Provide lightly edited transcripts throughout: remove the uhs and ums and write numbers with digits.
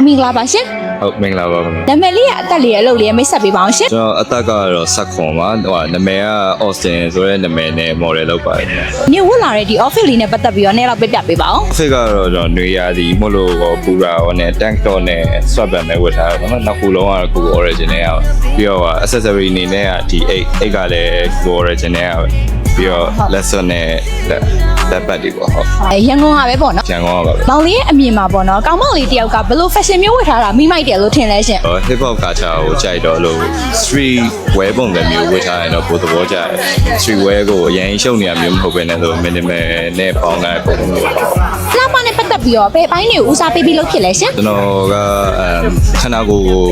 မင်္ဂလာပါရှင် ဟုတ်မင်္ဂလာပါခင်ဗျာ နာမည်လေးကအသက်လေးအလုပ်လေးမိတ်ဆက်ပေးပါအောင်ရှင် ကျွန်တော်အသက်ကတော့ဆက်ခွန်ပါဟိုနာမည်က Austin ဆိုတဲ့နာမည်နဲ့ model လုပ်ပါတယ်ခင်ဗျာ ညဝတ်လာတဲ့ဒီ office လေးနဲ့ပတ်သက်ပြီးတော့နေ့တော့ပြပြပေးပါအောင် Outfit ကတော့ကျွန်တော်နွေရာသီမို့လို့ပူရာနဲ့ tank top နဲ့ sweat band နဲ့ဝတ်ထားတာပေါ့နော်နောက်ခုလုံးကတော့ကို origin နဲ့ရပါပြီးတော့ accessory အနေနဲ့ကဒီအိတ်ကလည်းကို origin နဲ့ရပါပြီးတော့ lesson နဲ့လက်ပတ်တွေပေါ့ဟုတ် ရန်ကုန်ကပဲပေါ့နော် ကျန်ကောင်းပါပဲ မောင်လေးရဲ့အမြင်မှာပေါ့နော်ကောင်းမောင်လေးတယောက်ကဘယ်လို fashion မျိုးဝတ်ထားတာမိမိုက်တယ်လို့ထင်လဲရှင် hip hop culture ကိုကြိုက်တော့လို့ street wear ပုံစံမျိုးဝတ်ထားရင်တော့ကိုယ်သဘောကျတယ် street wear ကိုအရင်ရှုပ်နေရမျိုးမဟုတ်ဘဲနဲ့ဆို minimal နဲ့ပေါင်းတဲ့ပုံစံမျိုး လာမနဲ့ပတ်သက်ပြီးတော့ဘယ်ပိုင်းတွေကိုဦးစားပေးပြီးလုပ်ဖြစ်လဲရှင် ကျွန်တော်ကခန္ဓာကိုယ်ကို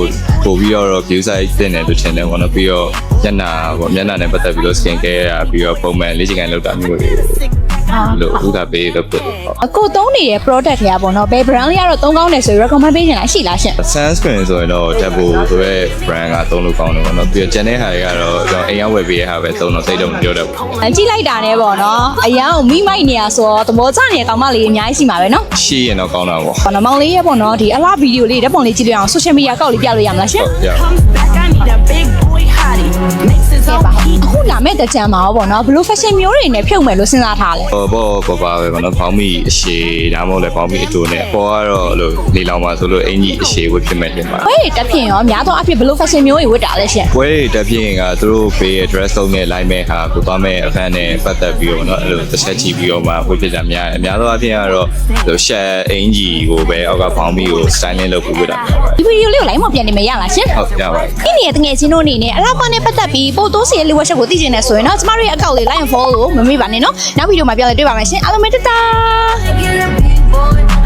ပို့ပြီးတော့ view site တင်တယ်လို့ထင်တယ်ပေါ့နော်ပြီးတော့မျက်နှာပေါ့မျက်နှာနဲ့ပတ်သက်ပြီးတော့ skin care ရပြီးတော့ပုံမှန်လေ့ကျင့်ခန်းလုပ်တာမျိုးတွေလို့ဥက္ကပေးလို့ဖြစ်တယ်ပေါ့ အကိုသုံးနေတဲ့ product တွေကပေါ့နော်ဘယ် brand လေးကတော့သုံးကောင်းတယ်ဆို recommend ပေးချင်တာရှိလားရှင် sunscreen ဆိုရင်တော့ Double ဆိုတဲ့ brand ကသုံးလို့ကောင်းတယ်ပေါ့နော်ပြီးတော့ကျန်တဲ့ဟာတွေကတော့ကျွန်တော်အိမ်ရောက်ဝယ်ပေးရတာပဲသုံးတော့စိတ်တော့မပြောတတ်ဘူး ကြည့်လိုက်တာနဲ့ပေါ့နော်အရန်ကိုမိမိုက်နေရဆိုတော့သဘောကျနေတဲ့ကောင်းမလေးအများကြီးရှိမှာပဲနော် ရှိရင်တော့ကောင်းတာပေါ့ ပေါ့နော်မောင်လေးရဲ့ပေါ့နော်ဒီအလားဗီဒီယိုလေးဓာတ်ပုံလေးကြည့်လို့အောင် social media ကောက်လေးပြလို့ရမလားရှင် ရ Back, I need a big boy hottie. Mixes ကဲ on ပါ heat. အခုလာမဲ့တကြံမှာပေါ့နော်ဘယ်လို fashion မျိုးတွေနဲ့ဖြုတ်မယ်လို့စဉ်းစားထားလဲ ဘောပါပဲပေါ့နော်ဖောင်းမိအရှည်ဒါမှမဟုတ်လည်းဖောင်းမိအတူနဲ့ပေါ်ကတော့လို့လေလောင်ပါဆိုလို့အင်ကြီးအရှည်ဝတ်ဖြစ်မဲ့တင်ပါ ဘယ်တက်ဖြင့်ရောများသောအဖြစ်ဘယ်လို fashion မျိုးတွေဝတ်တာလဲရှင် ပွဲတွေတက်ပြင်းကသူတို့ပေးရဲ့ dress code နဲ့ line မဲ့ဟာကိုသွားမဲ့အဖန်နဲ့ပတ်သက်ပြီးတော့เนาะအဲ့လိုတစ်ချက်ချီပြီးတော့မှဝတ်ဖြစ်တာများတယ်အများသောအားဖြင့်ကတော့ဟို share အင်ကြီးကိုပဲအောက်ကဖောင်းပြီးကို styling လုပ်ပြီးဝတ်တာများပါ ဒီဗီဒီယိုလေးကို line မှာပြန်နေမရလားရှင် ဟုတ်ရပါတယ် ဒီနေ့တငယ်ချင်းတို့အနေနဲ့အလားပါနဲ့ပတ်သက်ပြီးပို့တိုးစီရဲ့ leadership ကိုသိချင်တယ်ဆိုရင်တော့ကျမတို့ရဲ့အကောင့်လေး line follow လို့မမေ့ပါနဲ့နော်နောက်ဗီဒီယိုမှာပြန်လည်တွေ့ပါမယ်ရှင်အားလုံးပဲတတား Get a big boy.